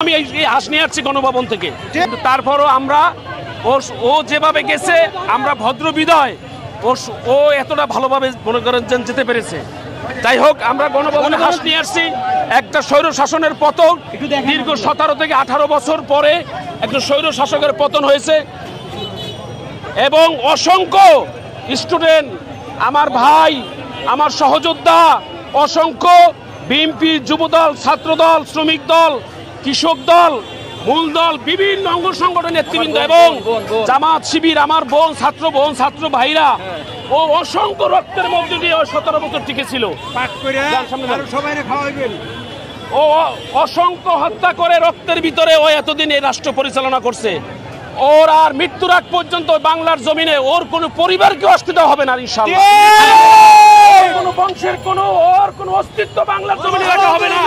আমি এই হাঁস নিয়ে আসছি গণভবন থেকে, তারপরও আমরা ও যেভাবে গেছে আমরা ভদ্র বিদায় ও এতটা ভালোভাবে মনে করেন যেতে পেরেছে। যাই হোক, আমরা গণভবনে হাঁস নিয়ে আসছি। একটা স্বৈর শাসনের পতন, দীর্ঘ 17 থেকে 18 বছর পরে একটা স্বৈর শাসকের পতন হয়েছে এবং অসংখ্য স্টুডেন্ট, আমার ভাই, আমার সহযোদ্ধা, অসংখ্য বিএনপি, যুবদল, ছাত্রদল, শ্রমিক দল, কৃষক দল, মূল দল, বিভিন্ন অঙ্গ সংগঠনের নেতৃবৃন্দ এবং জামাত শিবির, আমার বোন, ছাত্র ভাইরা ও অসংখ্য রক্তের মধ্যে দিয়ে 17 বছর টিকেছিল। ও অসংখ্য হত্যা করে রক্তের ভিতরে ও এতদিন এই রাষ্ট্র পরিচালনা করছে। ওর আর মৃত্যুর আগ পর্যন্ত বাংলার জমিনে ওর কোনো পরিবারকে অস্তিত্ব হবে না ইনশাআল্লাহ। কোনো বংশের ওর কোনো অস্তিত্ব বাংলার জমিনে রাখা হবে না।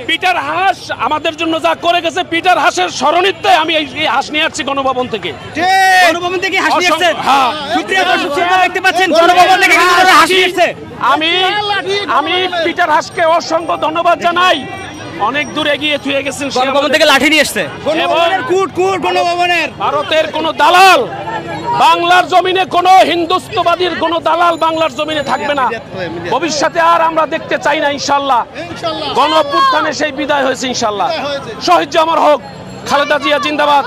পিটার হাঁস আমাদের জন্য যা করে গেছে, পিটার হাঁসের স্মরণিত্যে আমি এই হাঁস নিয়ে আসছি গণভবন থেকে। গণভবন থেকে হাঁস নিয়ে আসছেন? হ্যাঁ, সুপ্রিয় দর্শক শ্রোতা দেখতে পাচ্ছেন গণভবন থেকে হাঁস নিয়ে আসছে। আমি পিটার হাঁসকে অসংখ্য ধন্যবাদ জানাই। অনেক দূর এগিয়ে থুয়ে গেছেন। গণভবন থেকে লাঠি নিয়ে আসছে। ভারতের কোন দালাল বাংলার জমিনে, কোন হিন্দুত্ববাদীর কোন দালাল বাংলার জমিনে থাকবে না, ভবিষ্যতে আর আমরা দেখতে চাই না ইনশাআল্লাহ। গণঅভ্যুত্থানে সেই বিদায় হয়েছে ইনশাআল্লাহ। শহীদ আমার হোক, খালেদা জিয়া জিন্দাবাদ,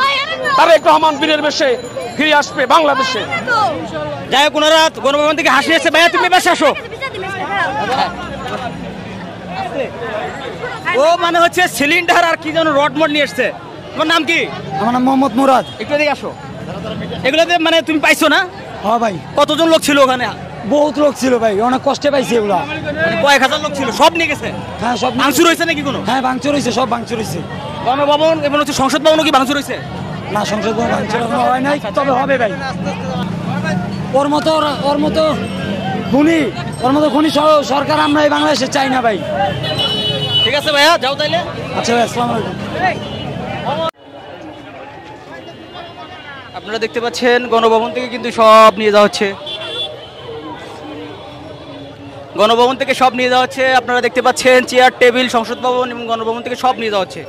তারেক রহমান বীরের বেশে ফিরে আসবে বাংলাদেশে। যাই হোক, ওনারা গণভবন থেকে হাসি আসছে। ভাইয়া তুমি বেশ আসো। ও মানে হচ্ছে সিলিন্ডার আর কি যেন রড মড নিয়ে এসছে। তোমার নাম কি? আমার নাম মোহাম্মদ মুরাদ। একটু এদিকে আসো। এগুলোতে মানে তুমি পাইছো না? হ্যাঁ ভাই। কতজন লোক ছিল ওখানে? বহুত লোক ছিল ভাই, অনেক কষ্টে পাইছি এগুলা। মানে কয়েক হাজার লোক ছিল, সব নিয়ে গেছে? হ্যাঁ, সব ভাঙচুর হয়েছে নাকি কোনো? হ্যাঁ, ভাঙচুর হয়েছে, সব ভাঙচুর হয়েছে। গণভবন এবং হচ্ছে সংসদ ভবনও কি ভাঙচুর হয়েছে? না, সংসদ ভবন ভাঙচুর হয় নাই, তবে হবে ভাই। ওর মতো খুনি সরকার আমরা এই বাংলাদেশে চাই না ভাই। ঠিক আছে ভাইয়া, যাও তাইলে। আচ্ছা ভাই, আসসালামু আলাইকুম। আপনারা দেখতে পাচ্ছেন গণভবন থেকে কিন্তু সব নিয়ে যাওয়া হচ্ছে। গণভবন থেকে সব নিয়ে যাওয়া হচ্ছে। আপনারা দেখতে পাচ্ছেন চেয়ার টেবিল, সংসদ ভবন এবং গণভবন থেকে সব নিয়ে যাওয়া হচ্ছে।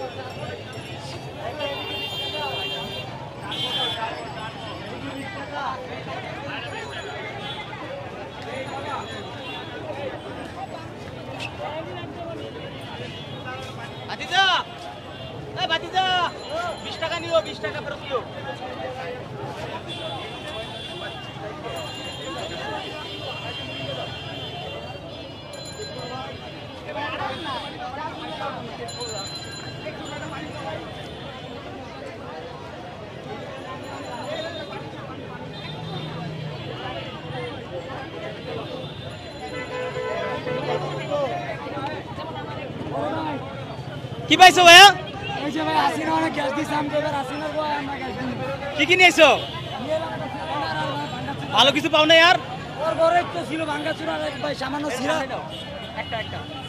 কি পাইছো ভাইয়া? কি কি নিয়েছো? ভালো কিছু পাও না আর?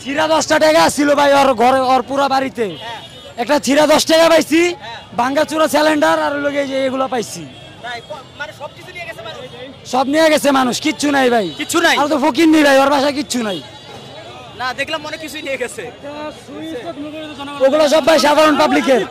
চিরা 10 টাকা ছিল ভাই ওর ঘরে, ওর পুরা বাড়িতে। একটা চিরা 10 টাকা পাইছি, ভাঙ্গা চূড়া সিলিন্ডার আর লোক এগুলো পাইছি। সব নিয়ে গেছে মানুষ, কিচ্ছু নাই ভাই, কিচ্ছু নাই। আর তো ফকির নেই ভাই, ওর বাসায় কিচ্ছু নাই। না, দেখলাম অনেক কিছুই নিয়ে গেছে। ওগুলো সব ভাই সাধারণ পাবলিকের।